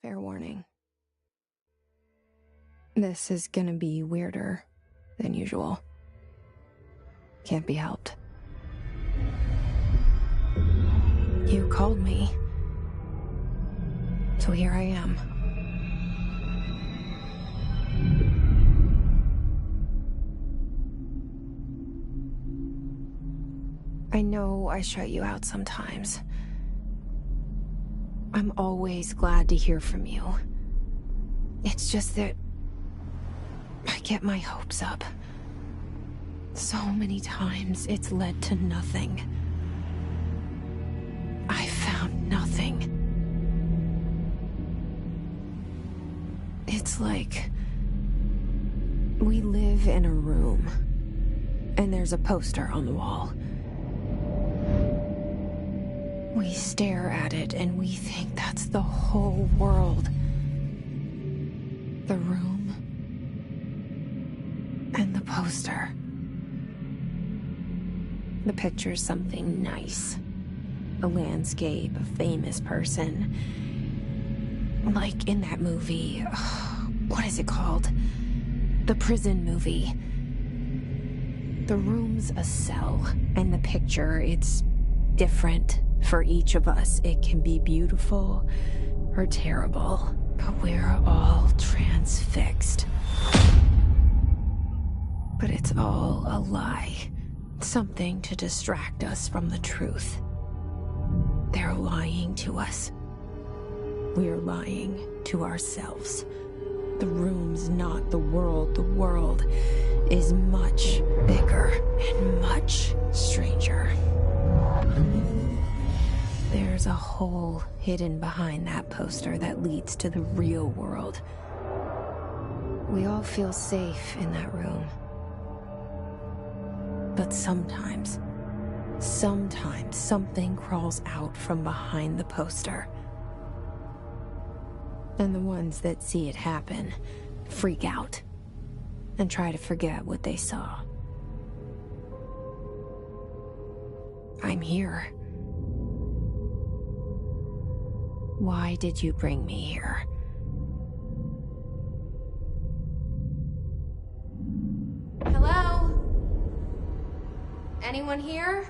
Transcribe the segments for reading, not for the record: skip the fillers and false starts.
Fair warning. This is gonna be weirder than usual. Can't be helped. You called me. So here I am. I know I shut you out sometimes. I'm always glad to hear from you. It's just that I get my hopes up. So many times it's led to nothing. I found nothing. It's like we live in a room, and there's a poster on the wall. We stare at it and we think that's the whole world. The room and the poster. The picture's something nice. A landscape, a famous person. Like in that movie, what is it called? The prison movie. The room's a cell, and the picture, it's different for each of us. It can be beautiful or terrible, but we're all transfixed. But it's all a lie. Something to distract us from the truth. They're lying to us. We're lying to ourselves. The room's not the world. The world is much bigger and much stranger. There's a hole hidden behind that poster that leads to the real world. We all feel safe in that room. But sometimes something crawls out from behind the poster. And the ones that see it happen freak out and try to forget what they saw. I'm here. Why did you bring me here? Hello? Anyone here?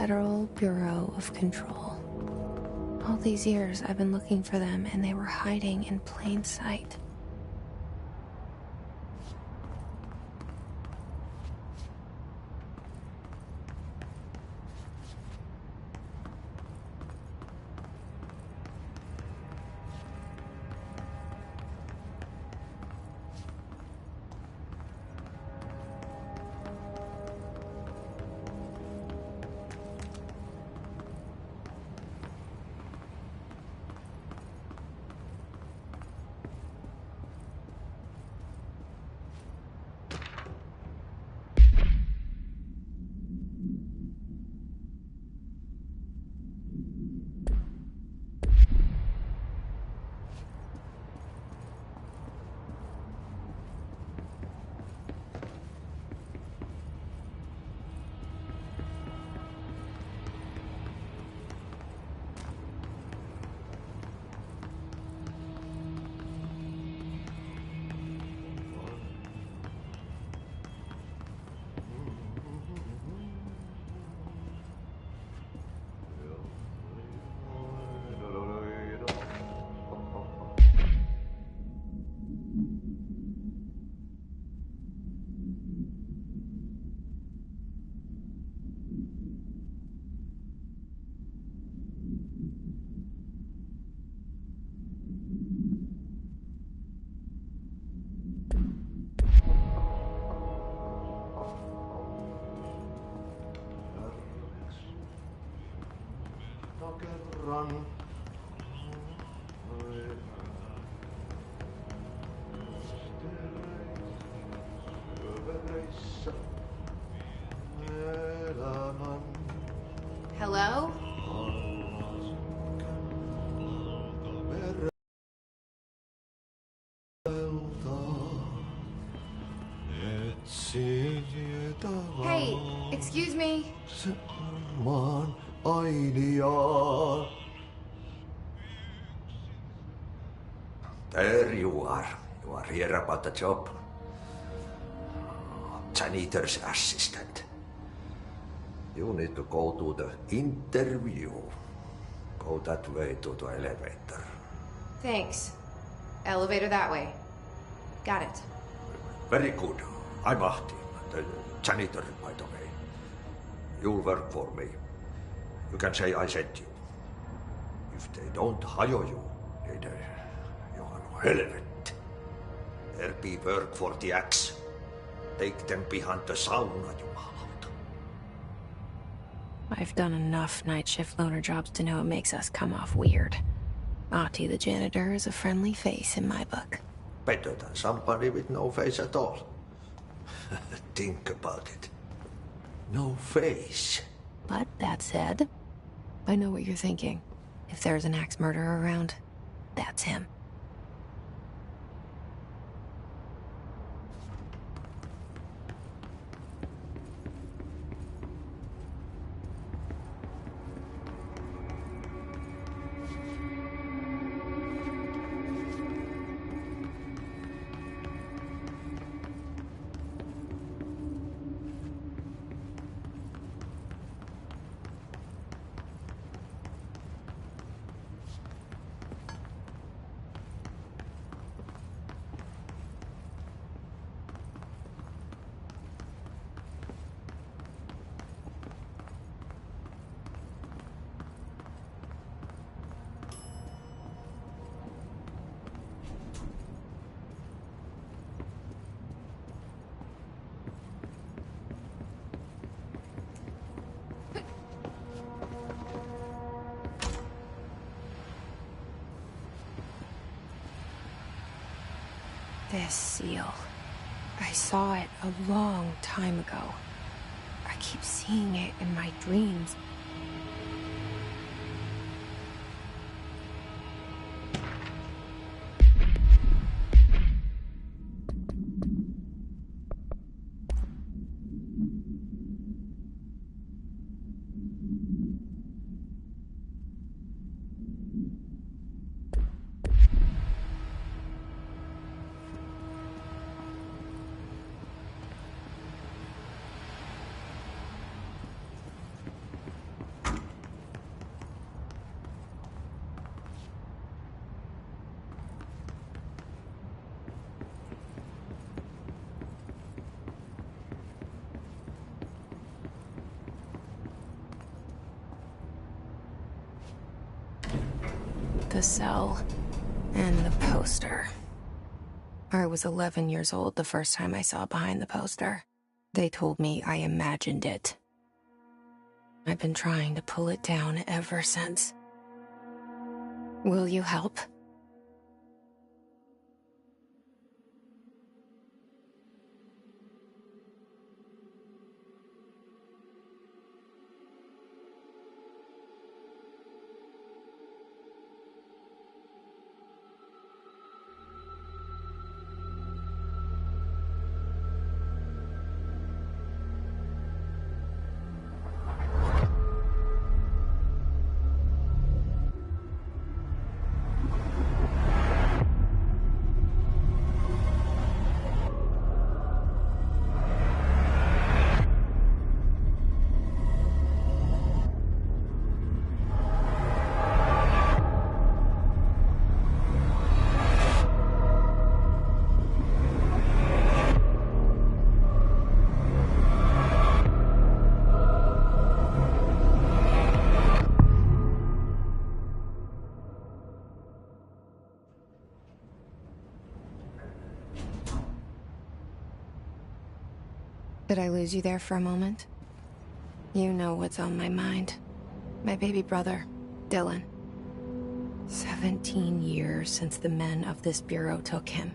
Federal Bureau of Control. All these years I've been looking for them, and they were hiding in plain sight. Run. Hello? Hey, excuse me. There you are. You are here about the job. Janitor's assistant. You need to go to the interview. Go that way to the elevator. Thanks. Elevator that way. Got it. Very good. I'm Ahti, the janitor, by the way. You'll work for me. You can say I sent you. If they don't hire you, then you are no helvet. There be work for the axe. Take them behind the sauna, jumalauta. I've done enough night shift loner jobs to know it makes us come off weird. Ahti the janitor is a friendly face in my book. Better than somebody with no face at all. Think about it. No face. But that said, I know what you're thinking. If there's an axe murderer around, that's him. This seal. I saw it a long time ago. I keep seeing it in my dreams. The cell. And the poster. I was 11 years old the first time I saw behind the poster. They told me I imagined it. I've been trying to pull it down ever since. Will you help? Did I lose you there for a moment? You know what's on my mind. My baby brother, Dylan. 17 years since the men of this bureau took him.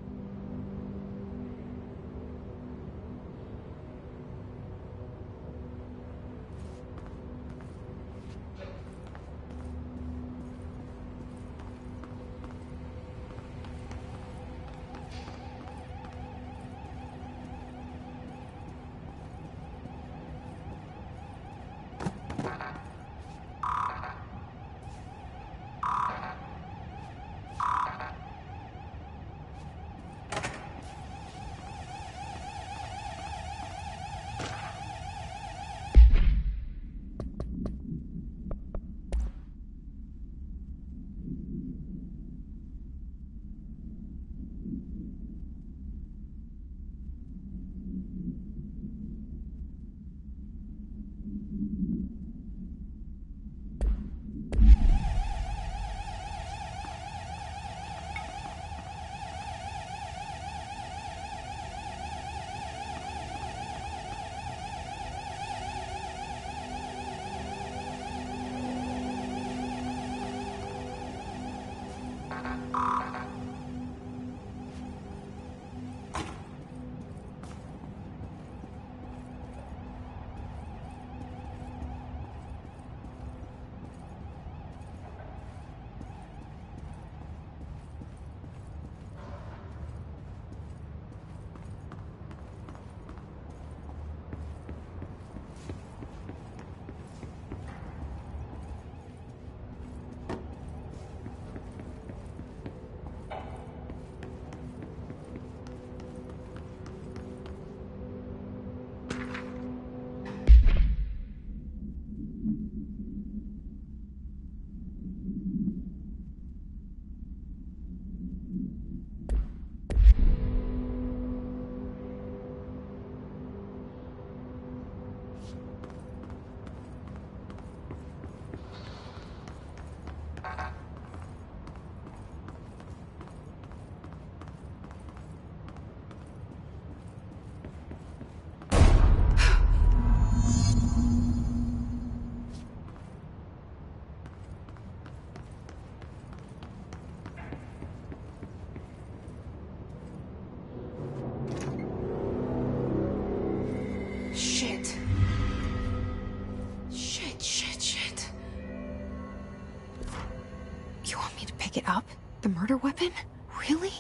Pick it up? The murder weapon? Really?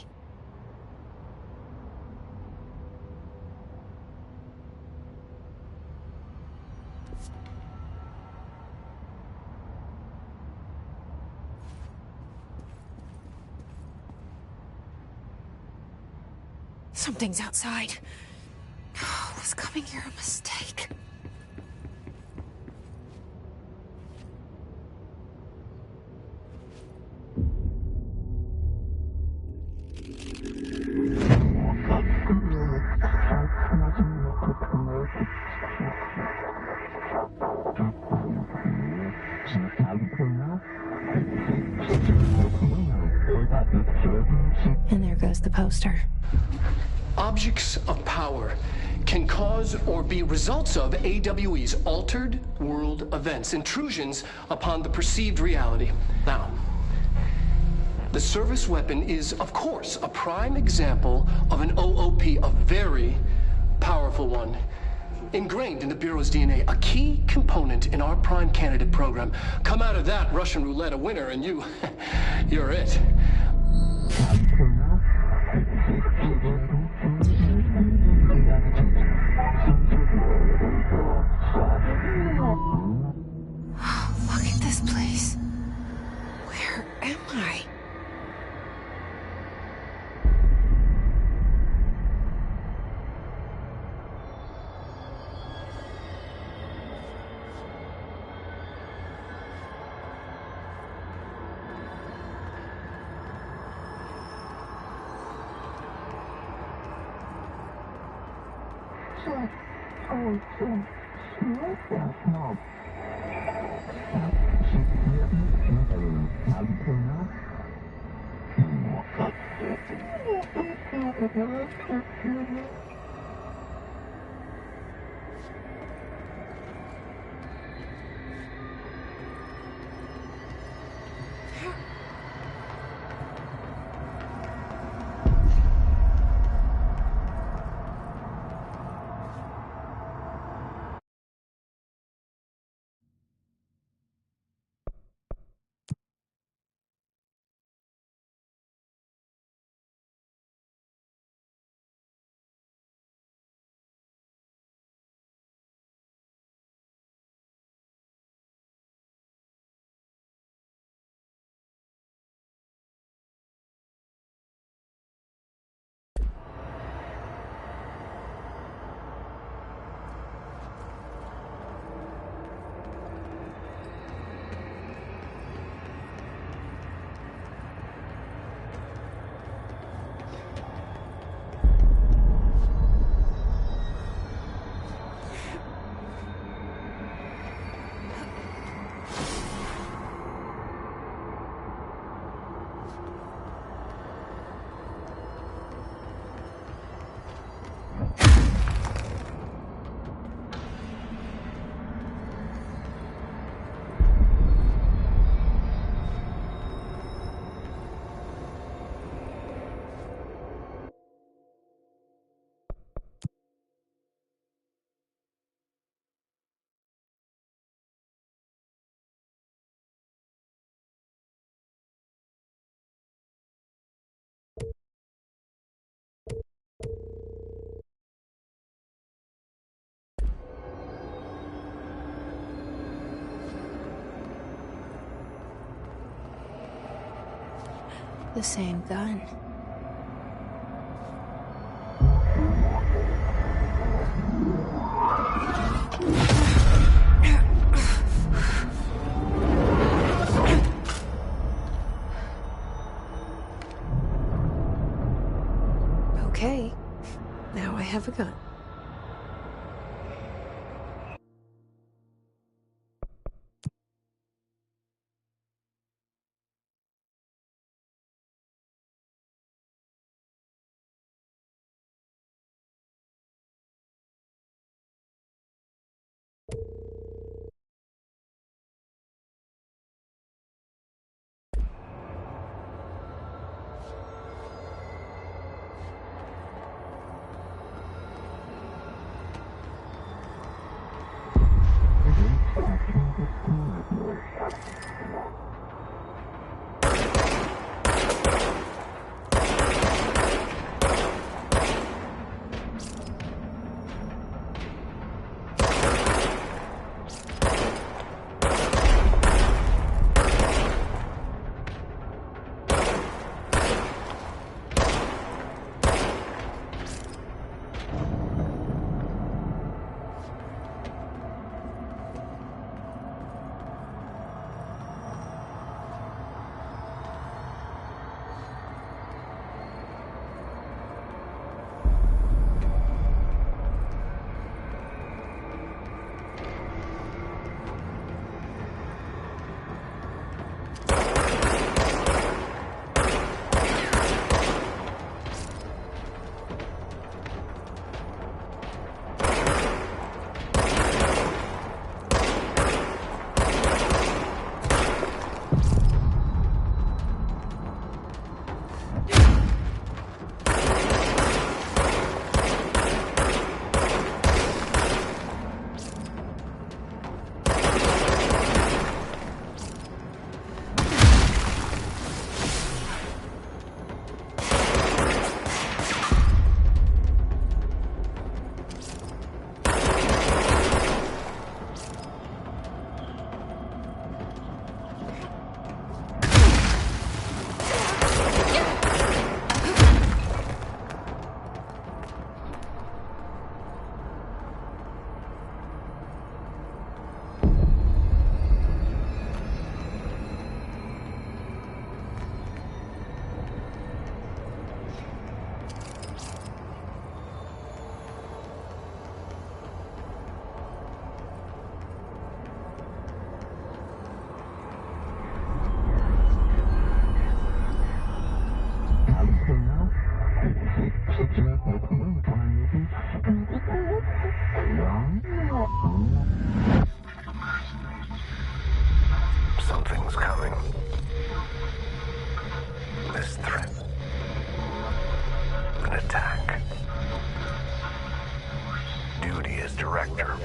Something's outside. Was coming here a mistake? poster. Objects of power can cause or be results of AWE's altered world events, intrusions upon the perceived reality. Now, the service weapon is, of course, a prime example of an OOP, a very powerful one, ingrained in the Bureau's DNA, a key component in our prime candidate program. Come out of that Russian roulette a winner, and you're it. Look at this place. Where am I? The same gun. Okay, now I have a gun. Something's coming. This threat. An attack. Duty as director.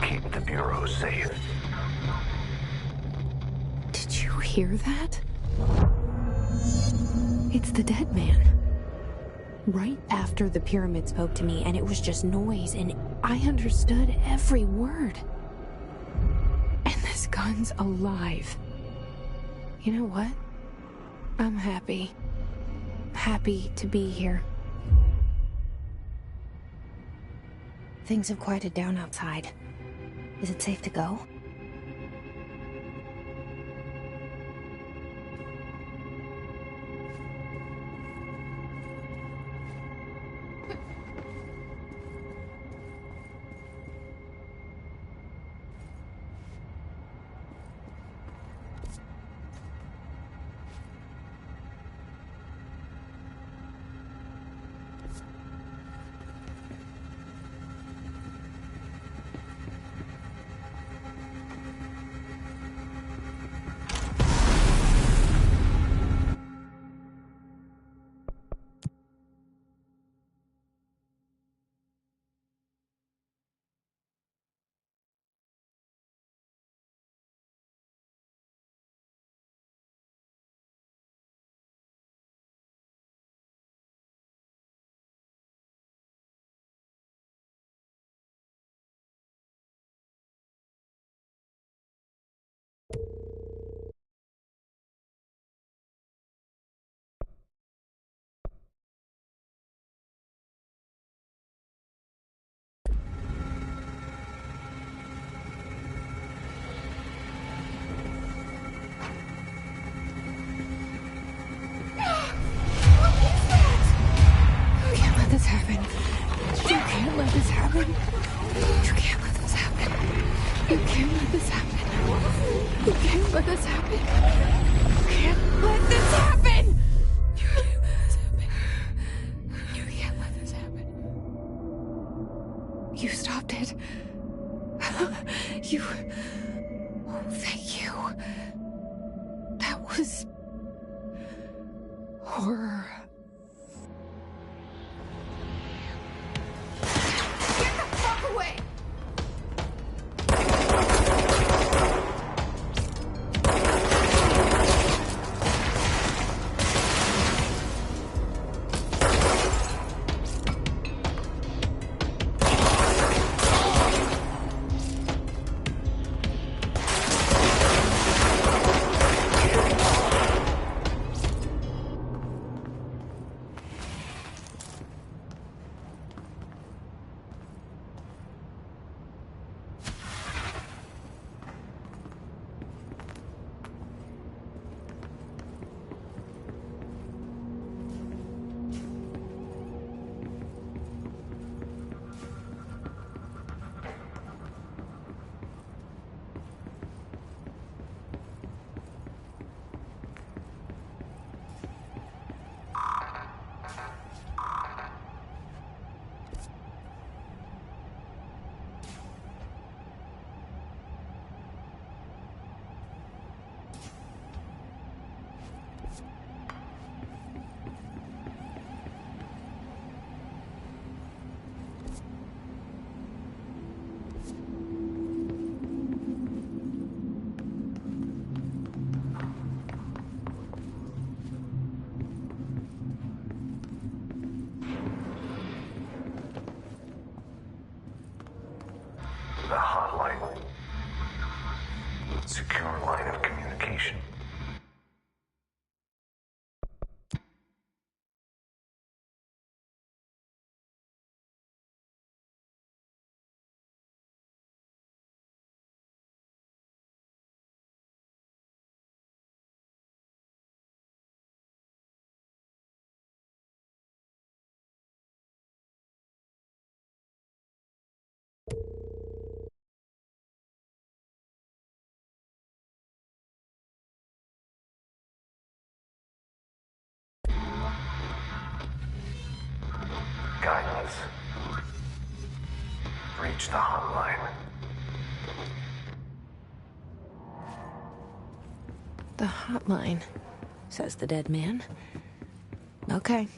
Keep the Bureau safe. Did you hear that? It's the dead man. Right after the pyramid spoke to me, and it was just noise, and I understood every word. And this gun's alive. You know what? I'm happy. Happy to be here. Things have quieted down outside. Is it safe to go? This happen. You can't let this happen. You can't let this happen. You can't let this happen. You can't let this happen. You can't let this happen. You can't let this happen. You can't let this happen. You stopped it. You... Oh, thank you. That was... horror. Away! The hotline. Secure line of communication. Guidance. Reach the hotline. The hotline, says the dead man. Okay.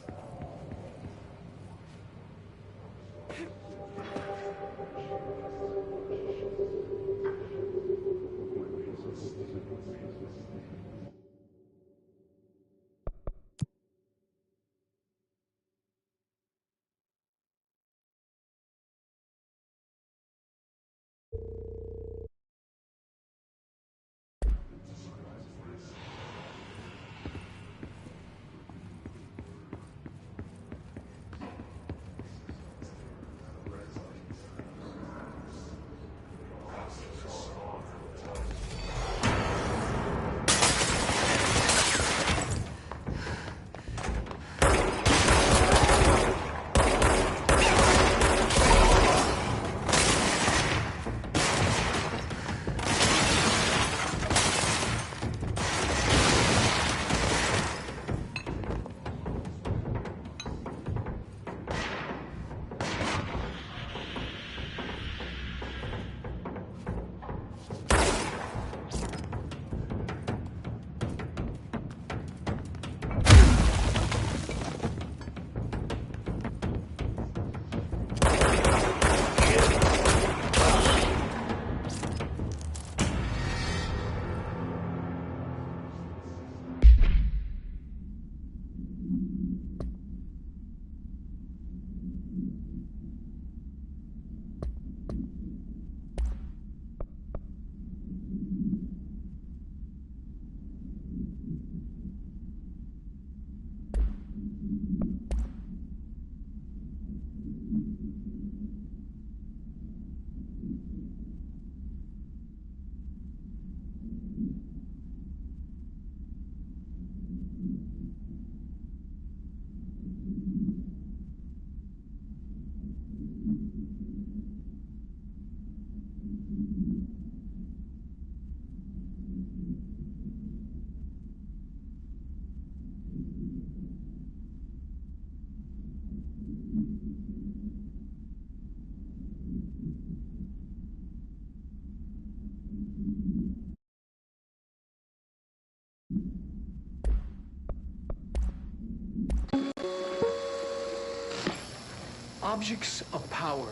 Objects of power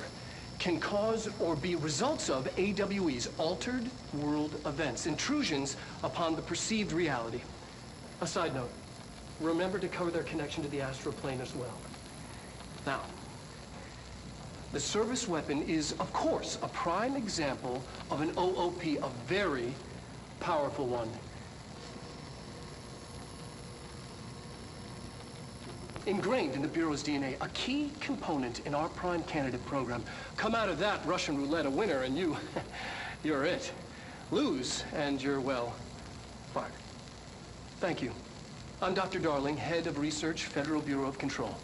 can cause or be results of AWE's altered world events, intrusions upon the perceived reality. A side note, remember to cover their connection to the astral plane as well. Now, the service weapon is, of course, a prime example of an OOP, a very powerful one. Ingrained in the Bureau's DNA, a key component in our prime candidate program. Come out of that Russian roulette a winner and you're it. Lose and you're, well, fired. Thank you. I'm Dr. Darling, Head of Research, Federal Bureau of Control.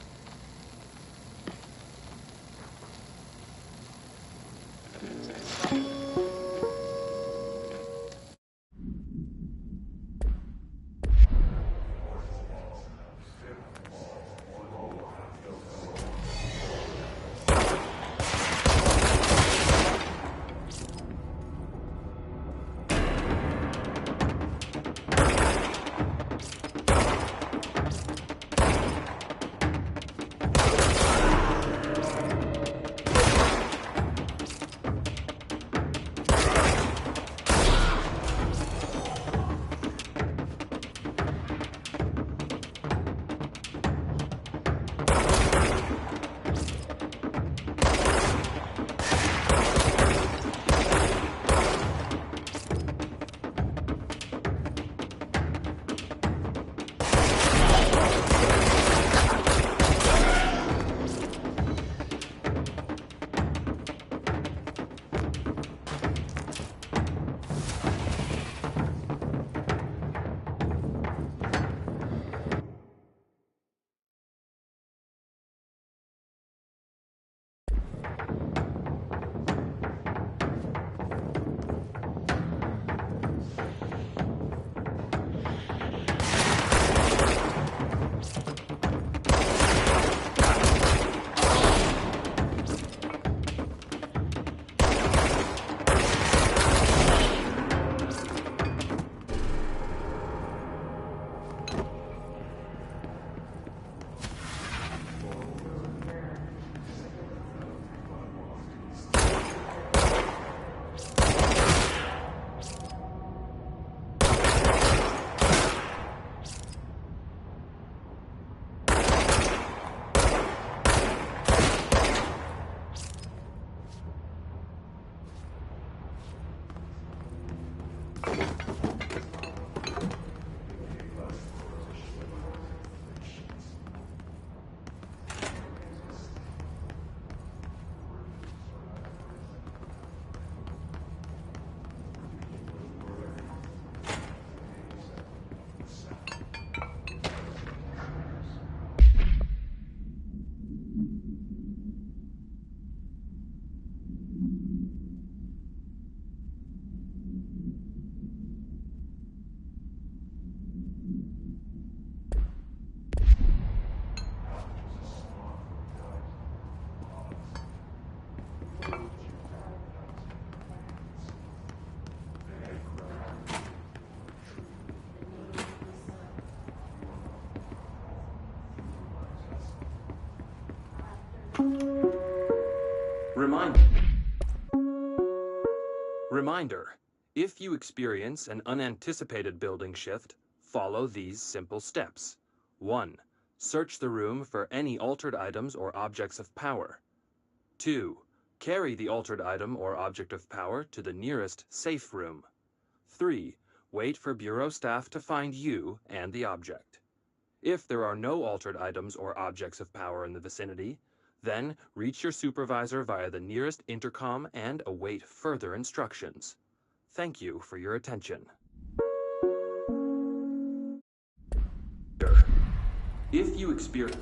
Reminder, if you experience an unanticipated building shift, follow these simple steps. 1. Search the room for any altered items or objects of power. 2. Carry the altered item or object of power to the nearest safe room. 3. Wait for Bureau staff to find you and the object. If there are no altered items or objects of power in the vicinity, then reach your supervisor via the nearest intercom and await further instructions. Thank you for your attention. If you experience...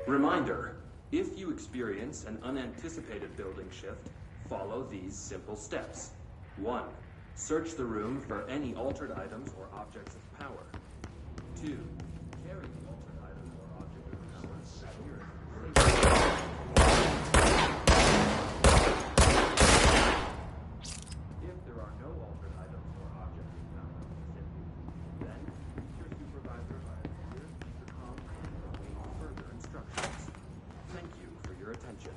Reminder, if you experience an unanticipated building shift, follow these simple steps. 1. Search the room for any altered items or objects of power. 2. Carry the altered item or object of power to the nearest safe room. If there are no altered items or objects of power in the vicinity, then reach your supervisor via the nearest intercom and await further instructions. Thank you for your attention.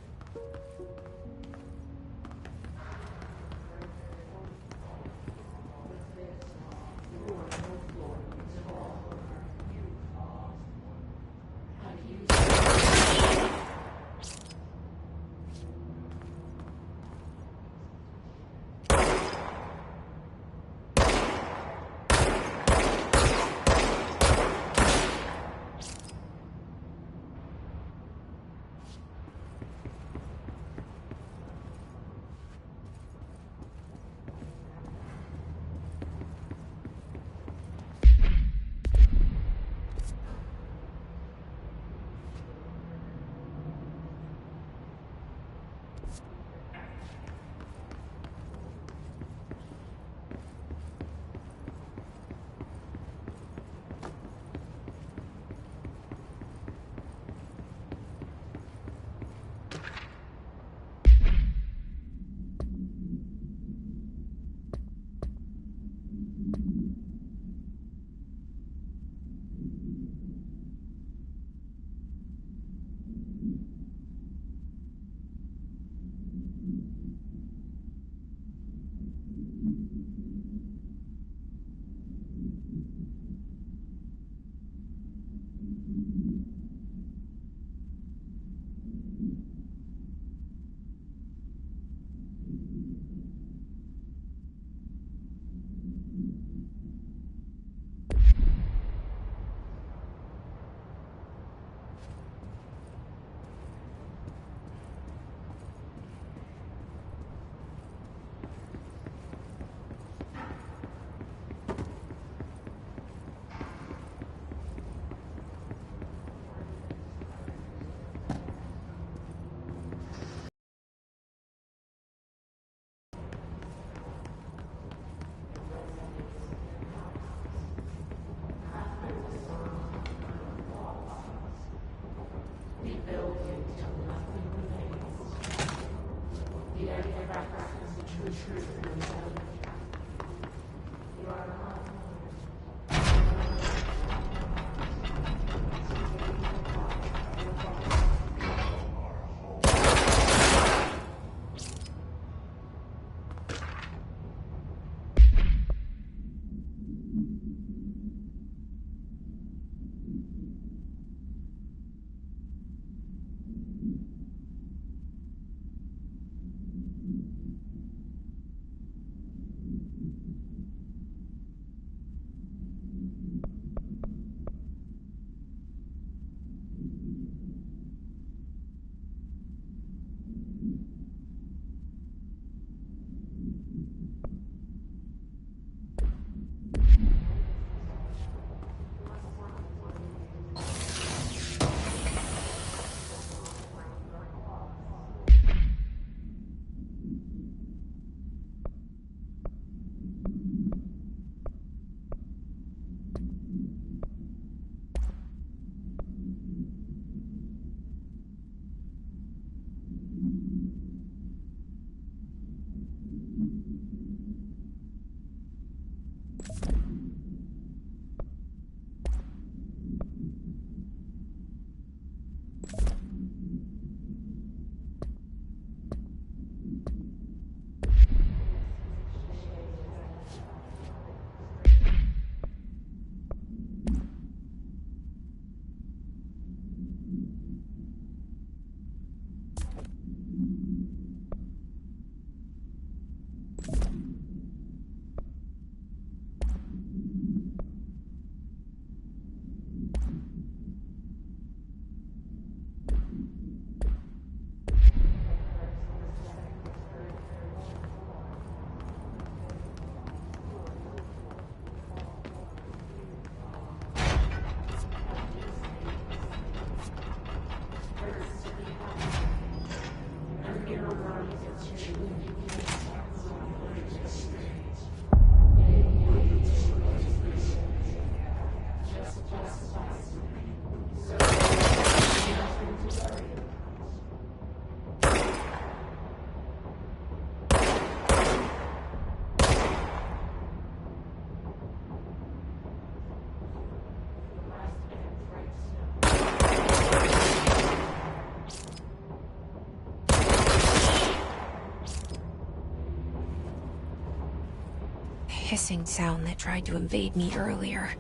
hissing sound that tried to invade me earlier.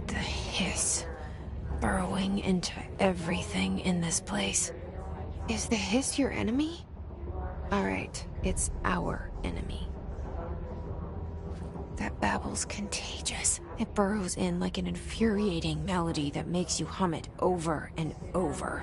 The hiss, burrowing into everything in this place. Is the hiss your enemy? Alright, it's our enemy. That babble's contagious. It burrows in like an infuriating melody that makes you hum it over and over.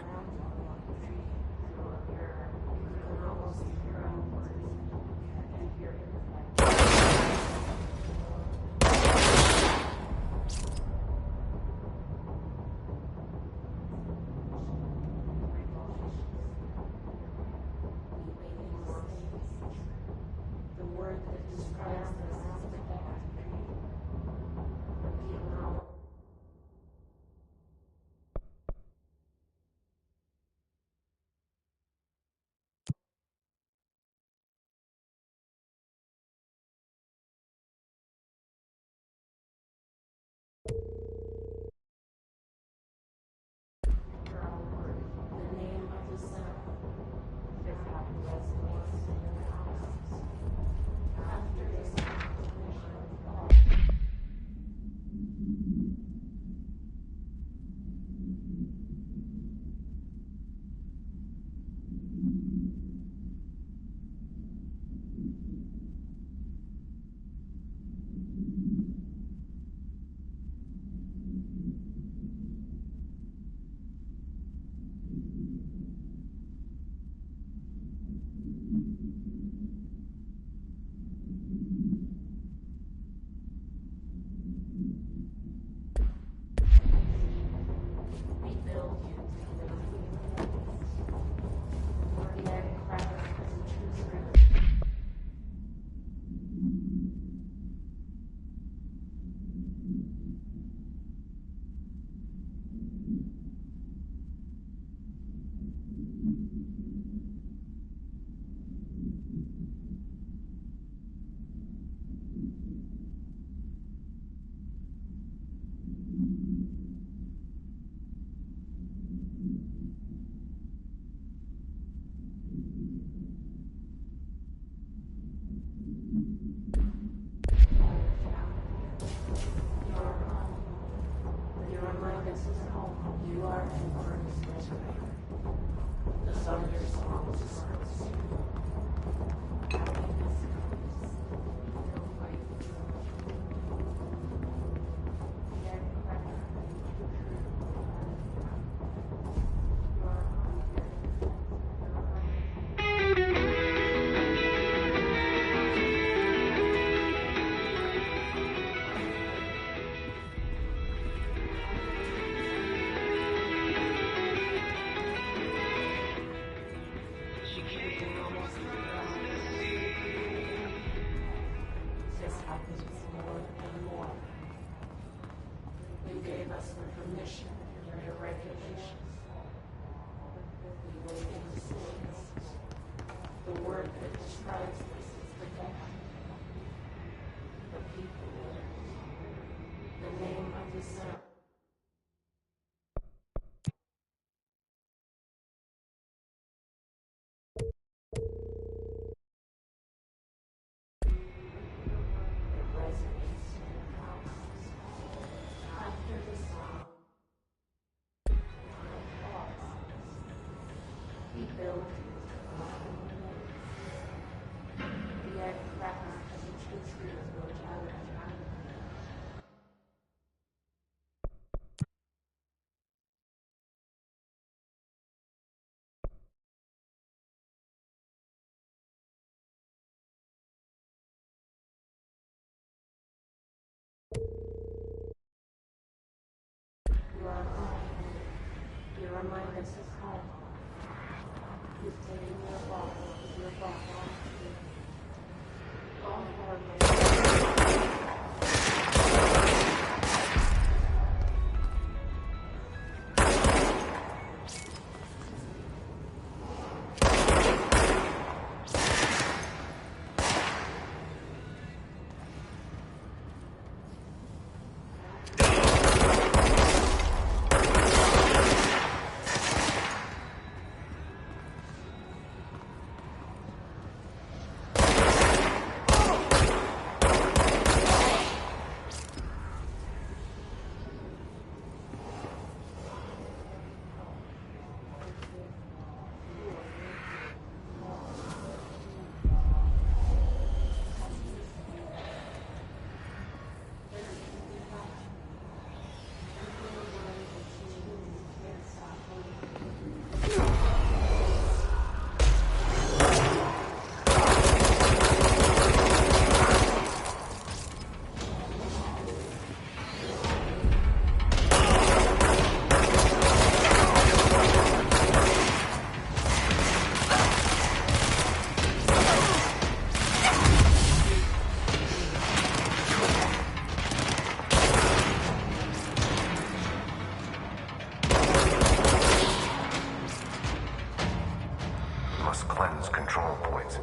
points.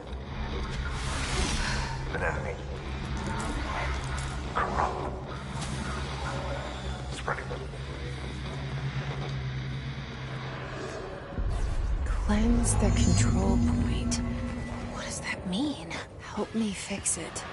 An enemy. Corrupt. Spreading. Cleanse the control point. What does that mean? Help me fix it.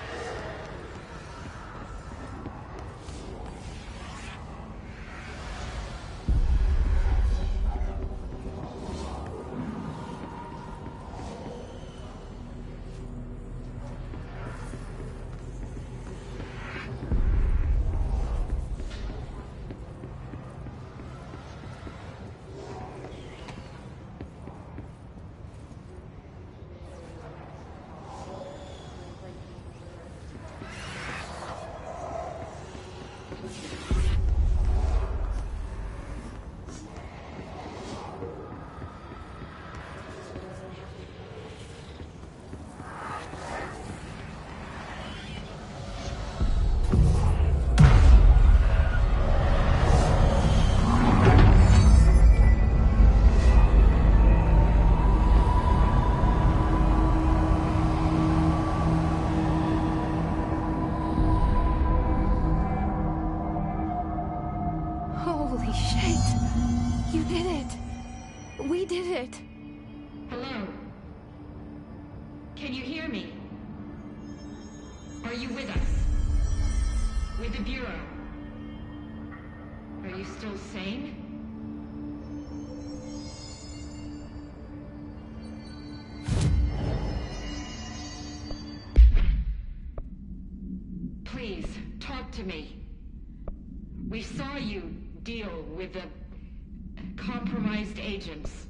Holy shit! You did it! We did it! Hello? Can you hear me? Are you with us? With the Bureau? Are you still sane? Please, talk to me. We saw you deal with the compromised agents.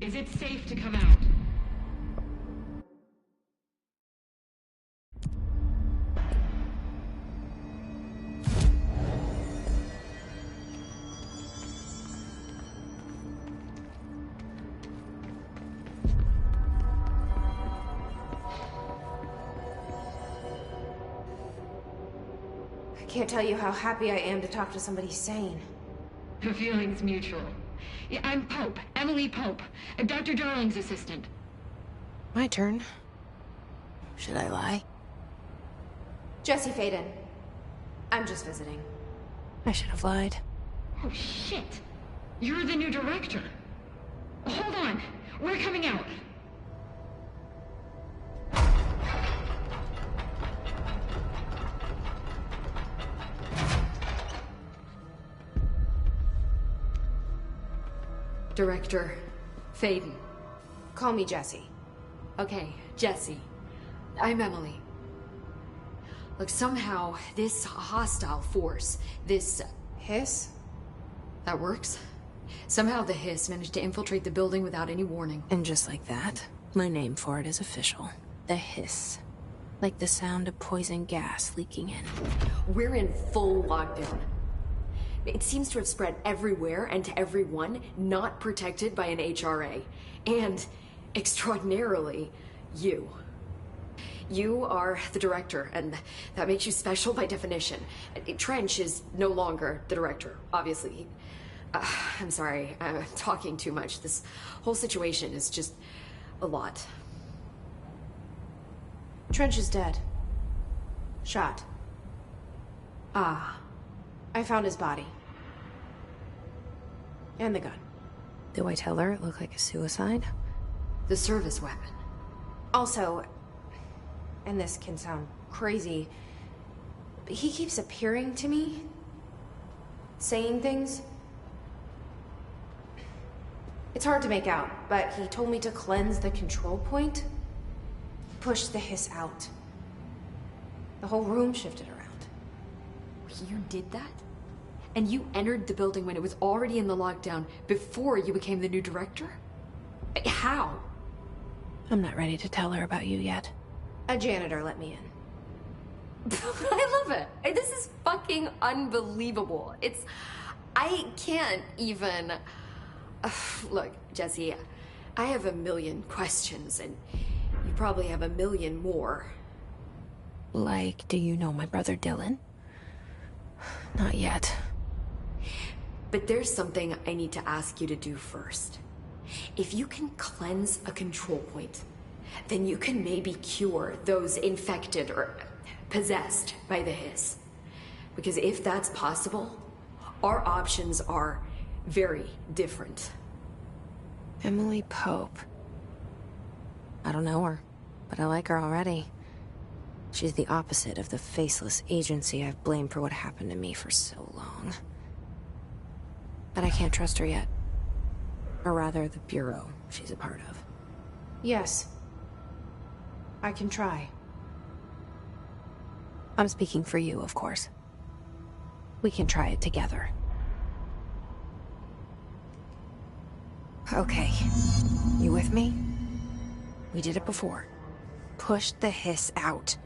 Is it safe to come out? I can't tell you how happy I am to talk to somebody sane. The feeling's mutual. Yeah, I'm Pope, Emily Pope, Dr. Darling's assistant. My turn. Should I lie? Jesse Faden. I'm just visiting. I should have lied. Oh, shit. You're the new director. Hold on. We're coming out. Director Faden. Call me Jesse. Okay, Jesse. I'm Emily. Look, somehow this hostile force, this... Hiss? That works? Somehow the Hiss managed to infiltrate the building without any warning. And just like that, my name for it is official. The Hiss. Like the sound of poison gas leaking in. We're in full lockdown. It seems to have spread everywhere and to everyone not protected by an HRA. And, extraordinarily, you. You are the director, and that makes you special by definition. Trench is no longer the director, obviously. I'm sorry, I'm talking too much. This whole situation is just a lot. Trench is dead. Shot. Ah. I found his body. And the gun. Do I tell her it looked like a suicide? The service weapon. Also, and this can sound crazy, but he keeps appearing to me, saying things. It's hard to make out, but he told me to cleanse the control point, push the Hiss out. The whole room shifted around. You did that? And you entered the building when it was already in the lockdown before you became the new director? How? I'm not ready to tell her about you yet. A janitor let me in. I love it. This is fucking unbelievable. I can't even... Look, Jesse, I have a million questions, and you probably have a million more. Like, do you know my brother Dylan? Not yet. But there's something I need to ask you to do first. If you can cleanse a control point, then you can maybe cure those infected or possessed by the hiss. Because if that's possible, our options are very different. Emily Pope. I don't know her, but I like her already. She's the opposite of the faceless agency I've blamed for what happened to me for so long. But I can't trust her yet. Or rather, the Bureau she's a part of. Yes. I can try. I'm speaking for you, of course. We can try it together. Okay. You with me? We did it before. Push the hiss out.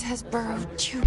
has burrowed you.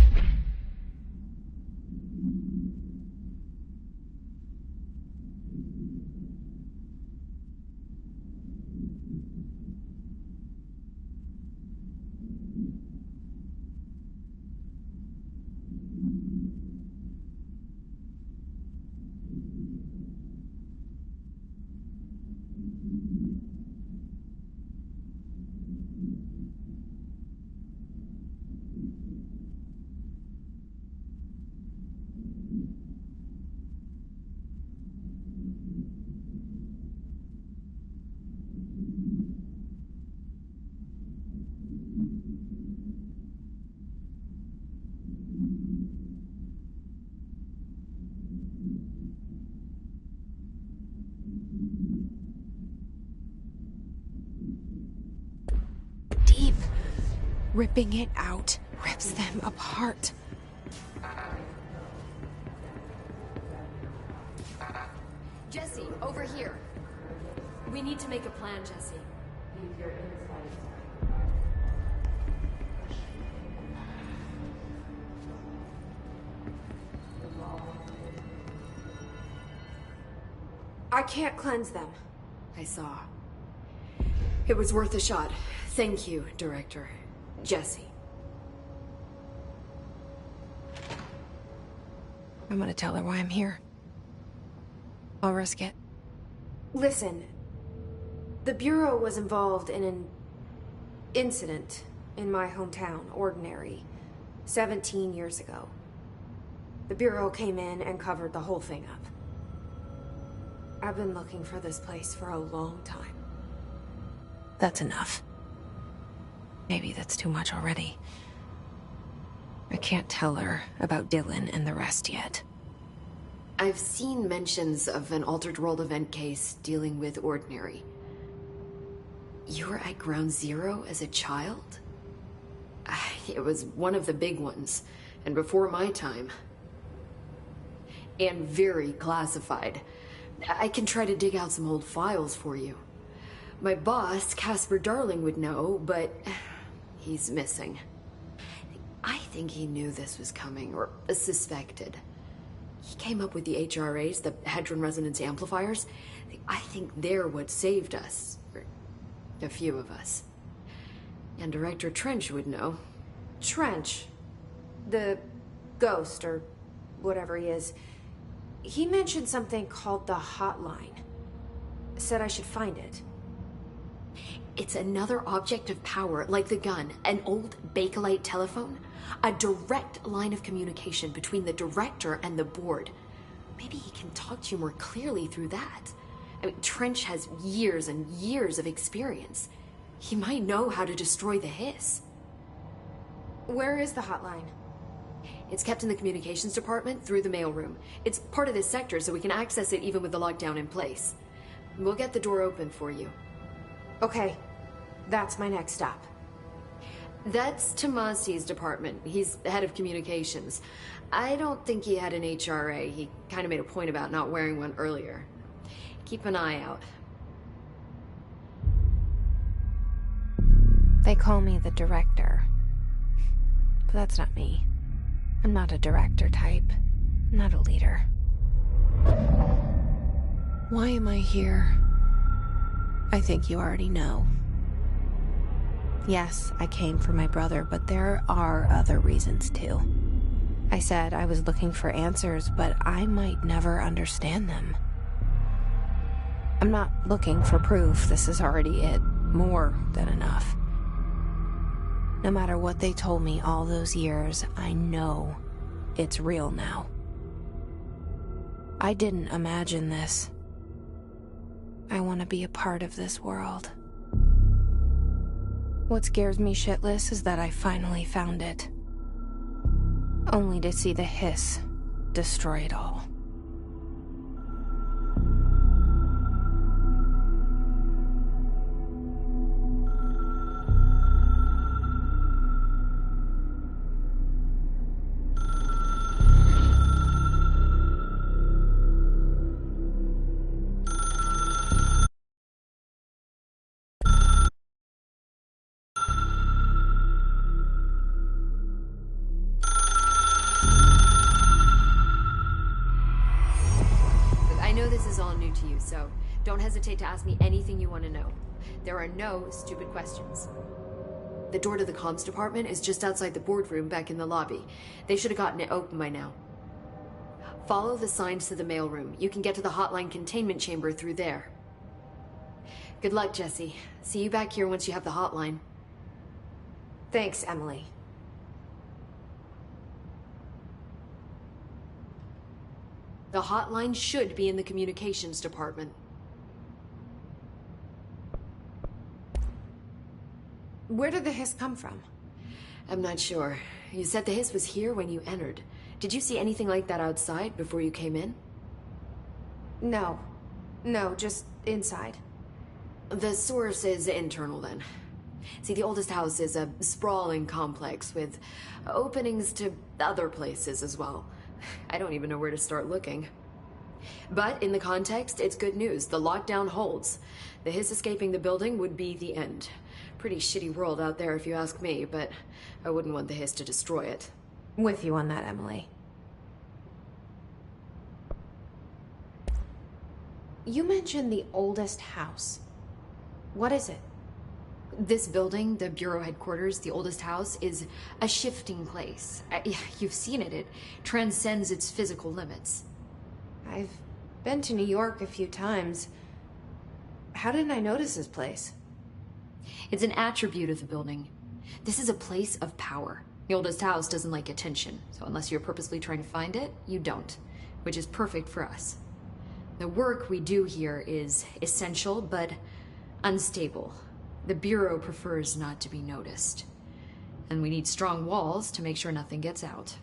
Deep. Ripping it out rips them apart. Jesse, over here. We need to make a plan, Jesse. I can't cleanse them. I saw. It was worth a shot. Thank you, Director. Jesse. I'm gonna tell her why I'm here. I'll risk it. Listen, the Bureau was involved in an incident in my hometown, Ordinary, 17 years ago. The Bureau came in and covered the whole thing up. I've been looking for this place for a long time. That's enough. Maybe that's too much already. I can't tell her about Dylan and the rest yet. I've seen mentions of an Altered World event case dealing with Ordinary. You were at Ground Zero as a child? It was one of the big ones, and before my time. And very classified. I can try to dig out some old files for you. My boss, Casper Darling, would know, but he's missing. I think he knew this was coming, or suspected. He came up with the HRAs, the Hadron Resonance Amplifiers. I think they're what saved us. Or a few of us. And Director Trench would know. Trench, the ghost, or whatever he is, he mentioned something called the Hotline. Said I should find it. It's another object of power, like the gun, an old Bakelite telephone. A direct line of communication between the director and the board. Maybe he can talk to you more clearly through that. I mean, Trench has years and years of experience. He might know how to destroy the Hiss. Where is the hotline? It's kept in the communications department through the mailroom. It's part of this sector, so we can access it even with the lockdown in place. We'll get the door open for you. Okay, that's my next stop. That's Tomasi's department. He's the head of communications. I don't think he had an HRA. He kind of made a point about not wearing one earlier. Keep an eye out. They call me the director. But that's not me. I'm not a director type. I'm not a leader. Why am I here? I think you already know. Yes, I came for my brother, but there are other reasons too. I said I was looking for answers, but I might never understand them. I'm not looking for proof. This is already it. More than enough. No matter what they told me all those years, I know it's real now. I didn't imagine this. I want to be a part of this world. What scares me shitless is that I finally found it. Only to see the Hiss destroy it all. This is all new to you, so don't hesitate to ask me anything you want to know. There are no stupid questions. The door to the comms department is just outside the boardroom back in the lobby. They should have gotten it open by now. Follow the signs to the mailroom. You can get to the hotline containment chamber through there. Good luck, Jesse. See you back here once you have the hotline. Thanks, Emily. The hotline should be in the communications department. Where did the hiss come from? I'm not sure. You said the hiss was here when you entered. Did you see anything like that outside before you came in? No. No, just inside. The source is internal then. See, the oldest house is a sprawling complex with openings to other places as well. I don't even know where to start looking. But in the context, it's good news. The lockdown holds. The hiss escaping the building would be the end. Pretty shitty world out there if you ask me, but I wouldn't want the hiss to destroy it. With you on that, Emily. You mentioned the oldest house. What is it? This building, the Bureau headquarters, the oldest house, is a shifting place. You've seen it. It transcends its physical limits. I've been to New York a few times. How didn't I notice this place? It's an attribute of the building. This is a place of power. The oldest house doesn't like attention, so unless you're purposely trying to find it, you don't, which is perfect for us. The work we do here is essential, but unstable. The Bureau prefers not to be noticed. And we need strong walls to make sure nothing gets out.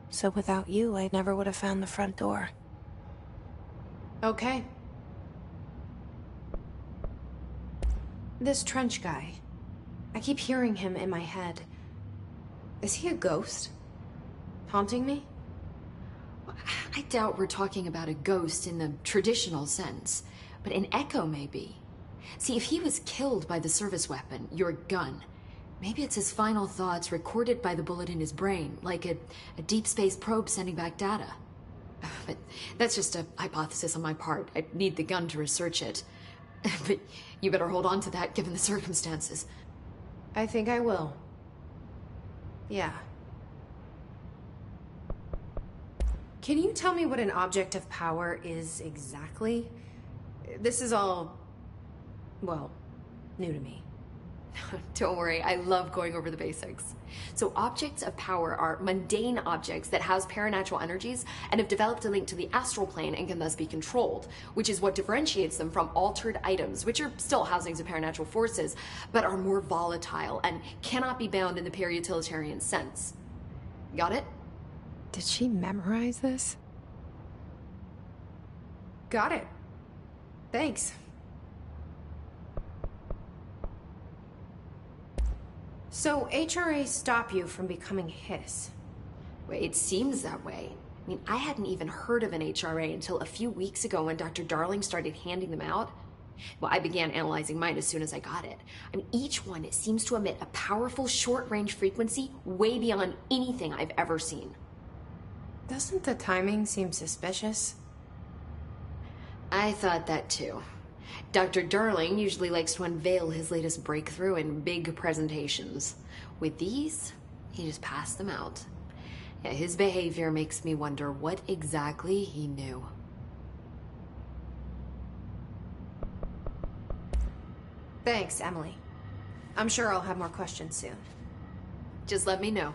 So without you, I never would have found the front door. Okay. This Trench guy. I keep hearing him in my head. Is he a ghost? Haunting me? I doubt we're talking about a ghost in the traditional sense, but an echo maybe. See, if he was killed by the service weapon, your gun, maybe it's his final thoughts recorded by the bullet in his brain, like a deep space probe sending back data. But that's just a hypothesis on my part. I need the gun to research it. But you better hold on to that given the circumstances. I think I will. Yeah. Can you tell me what an object of power is exactly? This is all, well, new to me. Don't worry, I love going over the basics. So objects of power are mundane objects that house paranatural energies and have developed a link to the astral plane and can thus be controlled, which is what differentiates them from altered items, which are still housings of paranatural forces, but are more volatile and cannot be bound in the peri-utilitarian sense. Got it? Did she memorize this? Got it. Thanks. So HRA stop you from becoming Hiss? Well, it seems that way. I mean, I hadn't even heard of an HRA until a few weeks ago when Dr. Darling started handing them out. Well, I began analyzing mine as soon as I got it. I mean, each one seems to emit a powerful short-range frequency way beyond anything I've ever seen. Doesn't the timing seem suspicious? I thought that too. Dr. Darling usually likes to unveil his latest breakthrough in big presentations. With these, he just passed them out. Yeah, his behavior makes me wonder what exactly he knew. Thanks, Emily. I'm sure I'll have more questions soon. Just let me know.